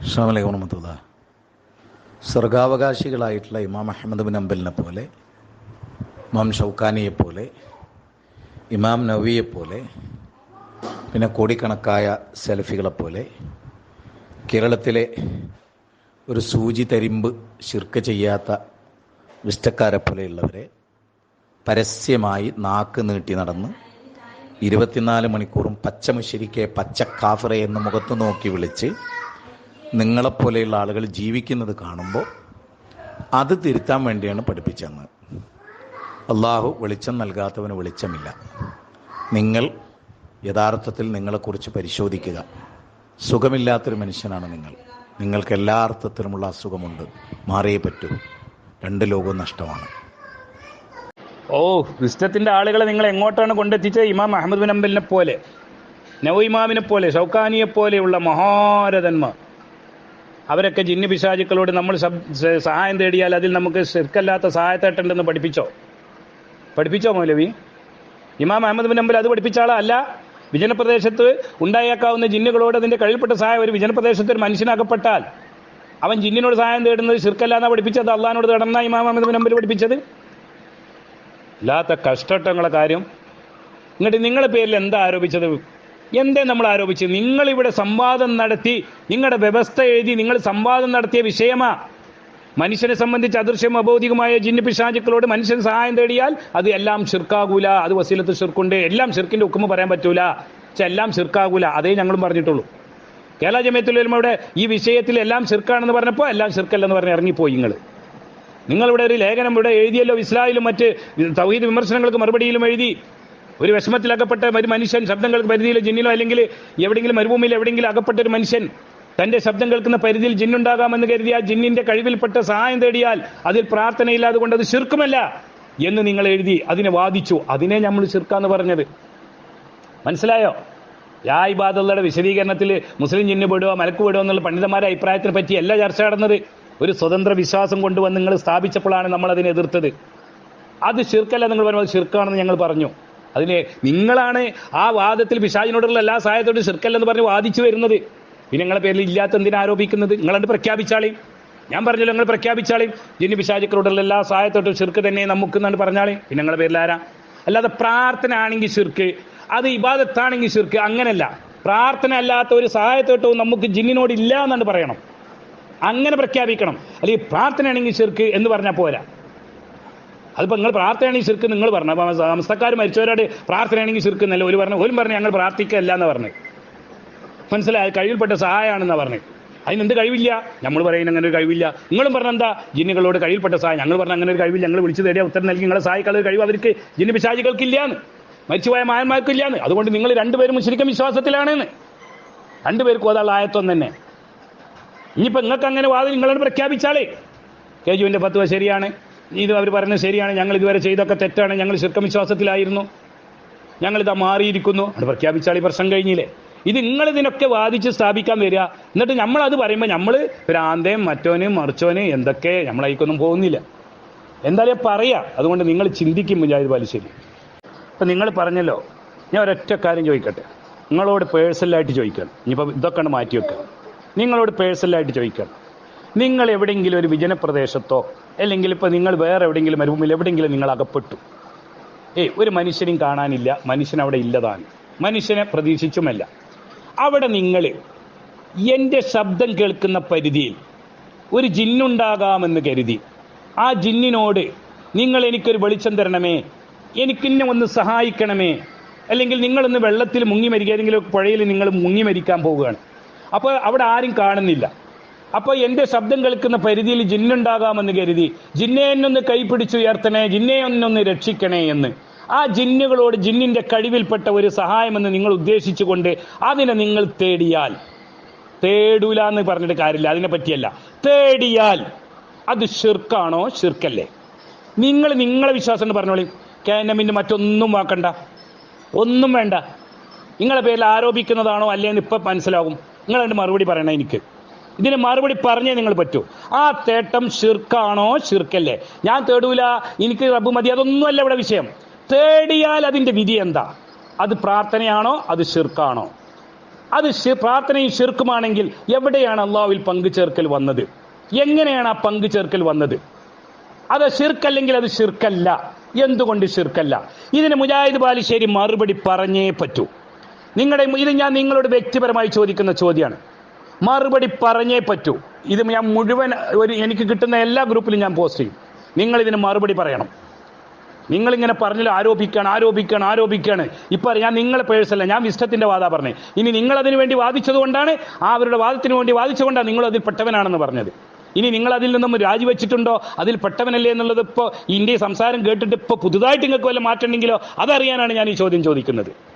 അസ്സലാമു അലൈക്കും വറഹ്മത്തുള്ളാഹി. സ്വർഗാവകാശികളായിട്ടുള്ള ഇമാം അഹ്മദ് ബിൻ ഹംബലിനെ പോലെ, ഇമാം ഷൗക്കാനിയെ പോലെ, ഇമാം നവവിയെ പോലെ, പിന്നെ കോടിക്കണക്കായ സെലഫികളെപ്പോലെ കേരളത്തിലെ ഒരു സൂചി തരിമ്പ് ശിർക്ക് ചെയ്യാത്ത വിഷ്ടക്കാരെ പോലെയുള്ളവരെ പരസ്യമായി നാക്ക് നീട്ടി നടന്ന് 24 മണിക്കൂറും പച്ച മുശ്രിക്കെ, പച്ച കാഫിറെ എന്ന് മുഖത്ത് നോക്കി വിളിച്ച് നിങ്ങളെപ്പോലെയുള്ള ആളുകൾ ജീവിക്കുന്നത് കാണുമ്പോൾ അത് തിരുത്താൻ വേണ്ടിയാണ് പഠിപ്പിച്ചെന്ന്. അള്ളാഹു വെളിച്ചം നൽകാത്തവന് വെളിച്ചമില്ല. നിങ്ങൾ യഥാർത്ഥത്തിൽ നിങ്ങളെക്കുറിച്ച് പരിശോധിക്കുക. സുഖമില്ലാത്തൊരു മനുഷ്യനാണ് നിങ്ങൾക്ക് എല്ലാ അർത്ഥത്തിലുമുള്ള അസുഖമുണ്ട്, മാറിയേ പറ്റൂ. 2 ലോകവും നഷ്ടമാണ്. വിസ്തത്തിന്റെ ആളുകളെ നിങ്ങൾ എങ്ങോട്ടാണ് കൊണ്ടെത്തിച്ചത്? ഇമാം അഹ്മദ് ബിൻ ഹംബലിനെ പോലെ, നവവി ഇമാമിനെ പോലെ, ഷൗക്കാനിയെ പോലെയുള്ള മഹാരഥന്മാർ. അവരൊക്കെ ജിന്ന് പിശാചുക്കളോട് നമ്മൾ സഹായം തേടിയാൽ അതിൽ നമുക്ക് ശിർക്കല്ലാത്ത സഹായത്തേട്ടുണ്ടെന്ന് പഠിപ്പിച്ചോ മൗലവി? ഇമാം അഹ്മദ് ബിൻ ഹംബൽ അത് പഠിപ്പിച്ച ആളാ അല്ല. വിജനപ്രദേശത്ത് ഉണ്ടായേക്കാവുന്ന ജിന്നുകളോട് അതിന്റെ കഴിവിൽപ്പെട്ട സഹായം, ഒരു വിജനപ്രദേശത്ത് ഒരു മനുഷ്യനകപ്പെട്ടാൽ അവൻ ജിന്നിനോട് സഹായം തേടുന്നത് ശിർക്കല്ലാന്നാ പഠിപ്പിച്ചത്? അള്ളാഹിനോട് തേടണമെന്നാ ഇമാം അഹ്മദ് ബിൻ ഹംബൽ പഠിപ്പിച്ചത്? ഇല്ലാത്ത കഷ്ടങ്ങളെ കാര്യം. എന്നിട്ട് നിങ്ങളെ പേരിൽ എന്താ ആരോപിച്ചത്? എന്തേ നമ്മൾ ആരോപിച്ചത്? നിങ്ങളിവിടെ സംവാദം നടത്തി, നിങ്ങളുടെ വ്യവസ്ഥ എഴുതി നിങ്ങൾ സംവാദം നടത്തിയ വിഷയമാ. മനുഷ്യനെ സംബന്ധിച്ച് അദൃശ്യം അബൗദികമായ ജിന്ന് പിശാചുക്കളോട് മനുഷ്യൻ സഹായം തേടിയാൽ അത് എല്ലാം ശിർക്കാകൂല. അത് വസീലത്ത് ശിർക്കുണ്ട്. എല്ലാം ശിർക്കിന്റെ ഹുക്മ പറയാൻ പറ്റൂല, എല്ലാം ശിർക്കാകൂല. അതേ ഞങ്ങളും പറഞ്ഞിട്ടുള്ളൂ. കേരള ജമിയത്തുൽ ഉലമയുടെ ഈ വിഷയത്തിൽ എല്ലാം ശിർക്കാണെന്ന് പറഞ്ഞപ്പോൾ എല്ലാം ശിർക്കല്ലെന്ന് പറഞ്ഞ് ഇറങ്ങിപ്പോയി. നിങ്ങളിവിടെ ഒരു ലേഖനം ഇവിടെ എഴുതിയല്ലോ, ഇസ്ലാമിലും മറ്റ് തൗഹീദ് വിമർശനങ്ങൾക്ക് മറുപടിയിലും എഴുതി. ഒരു വിഷമത്തിലകപ്പെട്ട ഒരു മനുഷ്യൻ, ശബ്ദങ്ങൾക്ക് പരിധിയിൽ ജിന്നിലോ അല്ലെങ്കിൽ എവിടെയെങ്കിലും മരുഭൂമിയിൽ എവിടെയെങ്കിലും അകപ്പെട്ട ഒരു മനുഷ്യൻ തന്റെ ശബ്ദം കേൾക്കുന്ന പരിധിയിൽ ജിന്നുണ്ടാകാമെന്ന് കരുതിയാൽ ജിന്നിന്റെ കഴിവിൽപ്പെട്ട സഹായം തേടിയാൽ അതിൽ പ്രാർത്ഥനയില്ലാതെ കൊണ്ട് അത് ശിർക്കുമല്ല എന്ന് നിങ്ങൾ എഴുതി അതിനെ വാദിച്ചു. അതിനെ നമ്മൾ ശിർക്കാന്ന് പറഞ്ഞത്. മനസ്സിലായോ? യാ ഇബാദുള്ളയുടെ വിശദീകരണത്തിൽ മുസ്ലിം ജിന്ന് പെടുക മലക്ക് പെടുക എന്നുള്ള പണ്ഡിതന്മാരുടെ അഭിപ്രായത്തിനെ പറ്റി അല്ല ചർച്ച നടന്നത്. ഒരു സ്വതന്ത്ര വിശ്വാസം കൊണ്ടുവന്ന് നിങ്ങൾ സ്ഥാപിച്ചപ്പോഴാണ് നമ്മൾ അതിനെ എതിർത്തത്. അത് ശിർക്കല്ല നിങ്ങൾ പറയുന്നത് ശിർക്കാണെന്ന് ഞങ്ങൾ പറഞ്ഞു. അതിന് നിങ്ങളാണ് ആ വാദത്തിൽ പിശാചിനോടുള്ള എല്ലാ സഹായത്തോടും ശിർക്കല്ലെന്ന് പറഞ്ഞ് വാദിച്ചു വരുന്നത്. പിന്നെ നിങ്ങളെ പേരിൽ ഇല്ലാത്ത എന്തിനാ ആരോപിക്കുന്നത്? നിങ്ങളത് പ്രഖ്യാപിച്ചാളി. ഞാൻ പറഞ്ഞല്ലോ, നിങ്ങൾ പ്രഖ്യാപിച്ചാളി. ജിന്ന് പിശാചുക്കളോടുള്ള എല്ലാ സഹായത്തോട്ടും ശിർക്ക് തന്നെ നമുക്ക് എന്നാണ് പറഞ്ഞാളി. പിന്നെ നിങ്ങളെ പേരിൽ ആരാ? അല്ലാതെ പ്രാർത്ഥന ആണെങ്കിൽ ശിർക്ക്, അത് ഇബാദത്താണെങ്കിൽ ശിർക്ക്, അങ്ങനല്ല. പ്രാർത്ഥന അല്ലാത്ത ഒരു സഹായത്തോട്ടവും നമുക്ക് ജിന്നിനോട് ഇല്ല എന്നാണ് പറയണം. അങ്ങനെ പ്രഖ്യാപിക്കണം. അല്ലെങ്കിൽ പ്രാർത്ഥനയാണെങ്കിൽ ശിർക്ക് എന്ന് പറഞ്ഞാൽ പോരാ. അതിപ്പോൾ നിങ്ങൾ പ്രാർത്ഥനയാണെങ്കിൽ ശിർക്ക് നിങ്ങൾ പറഞ്ഞു. അപ്പോൾ സംസ്ഥക്കാർ മരിച്ചവരോട് പ്രാർത്ഥനയാണെങ്കിൽ ശിർക്ക് എന്നല്ല ഓലും പറഞ്ഞു ഞങ്ങൾ പ്രാർത്ഥിക്കല്ല എന്ന് പറഞ്ഞു. മനസ്സിലായി? കഴിവിൽപ്പെട്ട സഹായമാണെന്നാണ് പറഞ്ഞത്. അതിനെന്ത് കഴിവില്ല? നമ്മൾ പറയുന്നത് അങ്ങനെ ഒരു കഴിവില്ല. നിങ്ങളും പറഞ്ഞ എന്താ? ജിന്നുകളോട് കഴിവിൽപ്പെട്ട സഹായം. ഞങ്ങൾ പറഞ്ഞ അങ്ങനെ ഒരു കഴിവില്ല. ഞങ്ങൾ വിളിച്ചു തേടിയ ഉത്തരം നൽകി നിങ്ങളെ സഹായിക്കാനുള്ള കഴിവ് അവർക്ക് ജിന്ന് പിശാചുകൾക്കില്ലാന്ന്, മരിച്ചുപോയ മായന്മാർക്കില്ലാന്ന്. അതുകൊണ്ട് നിങ്ങൾ രണ്ടുപേരും മുശ്രിക്ക് വിശ്വാസത്തിലാണെന്ന്. രണ്ടുപേർക്കും അതാൾ ആയത്വം തന്നെ. ഇനിയിപ്പോൾ നിങ്ങൾക്ക് അങ്ങനെ വാദം നിങ്ങളോട് പ്രഖ്യാപിച്ചാലേ കേജുവിൻ്റെ ഫത്വ ശരിയാണ്, ഇത് അവർ പറയുന്നത് ശരിയാണ്, ഞങ്ങൾ ഇതുവരെ ചെയ്തൊക്കെ തെറ്റാണ്, ഞങ്ങൾ ശിർക്ക് വിശ്വാസത്തിലായിരുന്നു, ഞങ്ങളിതാ മാറിയിരിക്കുന്നു, അത് പ്രഖ്യാപിച്ചാൽ ഈ പ്രശ്നം കഴിഞ്ഞില്ലേ? ഇത് നിങ്ങളിതിനൊക്കെ വാദിച്ച് സ്ഥാപിക്കാൻ വരിക. എന്നിട്ട് നമ്മളത് പറയുമ്പോൾ നമ്മൾ ഭ്രാന്തയും മറ്റോനും മറിച്ചോനും എന്തൊക്കെ നമ്മളതിക്കൊന്നും പോകുന്നില്ല. എന്തായാലും പറയാം. അതുകൊണ്ട് നിങ്ങൾ ചിന്തിക്കും മുജാഹിദ് ബാലുശ്ശേരി. ഇപ്പം നിങ്ങൾ പറഞ്ഞല്ലോ, ഞാൻ ഒരൊറ്റ കാര്യം ചോദിക്കട്ടെ, നിങ്ങളോട് പേഴ്സണലായിട്ട് ചോദിക്കണം. ഇനിയിപ്പോൾ ഇതൊക്കെ മാറ്റി വെക്കുക. നിങ്ങളോട് പേഴ്സണലായിട്ട് ചോദിക്കണം. നിങ്ങൾ എവിടെയെങ്കിലും ഒരു വിജനപ്രദേശത്തോ അല്ലെങ്കിൽ ഇപ്പോൾ നിങ്ങൾ വേറെ എവിടെയെങ്കിലും മരുഭൂമിയിൽ എവിടെയെങ്കിലും നിങ്ങൾ അകപ്പെട്ടു, ഒരു മനുഷ്യനും കാണാനില്ല, മനുഷ്യൻ അവിടെ ഇല്ലതാണ്, മനുഷ്യനെ പ്രതീക്ഷിച്ചുമല്ല, അവിടെ നിങ്ങൾ എൻ്റെ ശബ്ദം കേൾക്കുന്ന പരിധിയിൽ ഒരു ജിന്നുണ്ടാകാമെന്ന് കരുതി ആ ജിന്നിനോട് നിങ്ങൾ എനിക്കൊരു വെളിച്ചം തരണമേ, എനിക്കിന്നെ ഒന്ന് സഹായിക്കണമേ, അല്ലെങ്കിൽ നിങ്ങളൊന്ന് വെള്ളത്തിൽ മുങ്ങി മരിക്കുക, ഏതെങ്കിലും പുഴയിൽ നിങ്ങൾ മുങ്ങി മരിക്കാൻ പോവുകയാണ്. അപ്പോൾ അവിടെ ആരും കാണുന്നില്ല. അപ്പോൾ എൻ്റെ ശബ്ദം കേൾക്കുന്ന പരിധിയിൽ ജിന്നുണ്ടാകാമെന്ന് കരുതി ജിന്നെ എന്നൊന്ന് കൈപിടിച്ചുയർത്തണേ, ജിന്നെ എന്നൊന്ന് രക്ഷിക്കണേ എന്ന് ആ ജിന്നുകളോട് ജിന്നിൻ്റെ കഴിവിൽപ്പെട്ട ഒരു സഹായമെന്ന് നിങ്ങൾ ഉദ്ദേശിച്ചുകൊണ്ട് അതിനെ നിങ്ങൾ തേടിയാൽ, തേടൂല എന്ന് പറഞ്ഞിട്ട് കാര്യമില്ല, അതിനെ പറ്റിയല്ല, തേടിയാൽ അത് ശിർക്കാണോ ശിർക്കല്ലേ? നിങ്ങളെ വിശ്വാസം പറഞ്ഞോളി. കേനമിൻ്റെ മറ്റൊന്നും വാക്കണ്ട, ഒന്നും വേണ്ട. നിങ്ങളെ പേരിൽ ആരോപിക്കുന്നതാണോ അല്ലേന്ന് ഇപ്പം മനസ്സിലാവും. നിങ്ങളതിൻ്റെ മറുപടി പറയണേ. എനിക്ക് ഇതിന് മറുപടി പറഞ്ഞേ നിങ്ങൾ പറ്റൂ. ആ തേട്ടം ശിർക്കാണോ ശിർക്കല്ലേ? ഞാൻ തേടൂല, എനിക്ക് റബ്ബ് മതി, അതൊന്നുമല്ല ഇവിടെ വിഷയം. തേടിയാൽ അതിൻ്റെ വിധി എന്താ? അത് പ്രാർത്ഥനയാണോ അത് ശിർക്കാണോ? അത് പ്രാർത്ഥനയും ശിർക്കുമാണെങ്കിൽ എവിടെയാണ് അള്ളാഹുവിൽ പങ്കുചേർക്കൽ വന്നത്? എങ്ങനെയാണ് ആ പങ്കുചേർക്കൽ വന്നത്? അത് ശിർക്കല്ലെങ്കിൽ അത് ശിർക്കല്ല. എന്തുകൊണ്ട് ശിർക്കല്ല? ഇതിന് മുജാഹിദ് ബാലുശ്ശേരി മറുപടി പറഞ്ഞേ പറ്റൂ. ഇത് ഞാൻ നിങ്ങളോട് വ്യക്തിപരമായി ചോദിക്കുന്ന ചോദ്യമാണ്. മറുപടി പറഞ്ഞേ പറ്റൂ. ഇത് ഞാൻ മുഴുവൻ എനിക്ക് കിട്ടുന്ന എല്ലാ ഗ്രൂപ്പിലും ഞാൻ പോസ്റ്റ് ചെയ്യും. നിങ്ങൾ ഇതിന് മറുപടി പറയണം. നിങ്ങളിങ്ങനെ പറഞ്ഞാൽ ആരോപിക്കാണ്. ഇപ്പൊ ഞാൻ നിങ്ങളെ പേഴ്സല്ല, ഞാൻ വിസ്റ്റത്തിന്റെ വാദ പറഞ്ഞേ. ഇനി നിങ്ങൾ അതിനു വേണ്ടി വാദിച്ചതുകൊണ്ടാണ്, അവരുടെ വാദത്തിന് വേണ്ടി വാദിച്ചുകൊണ്ടാണ് നിങ്ങൾ അതിൽ പെട്ടവനാണെന്ന് പറഞ്ഞത്. ഇനി നിങ്ങൾ അതിൽ നിന്നും രാജിവെച്ചിട്ടുണ്ടോ, അതിൽ പെട്ടവനല്ലേ എന്നുള്ളത് ഇപ്പോൾ ഇന്ത്യ സംസാരം കേട്ടിട്ട് ഇപ്പോൾ പുതുതായിട്ട് നിങ്ങൾക്ക് വല്ല മാറ്റമുണ്ടെങ്കിലോ അതറിയാനാണ് ഞാൻ ഈ ചോദ്യം ചോദിക്കുന്നത്.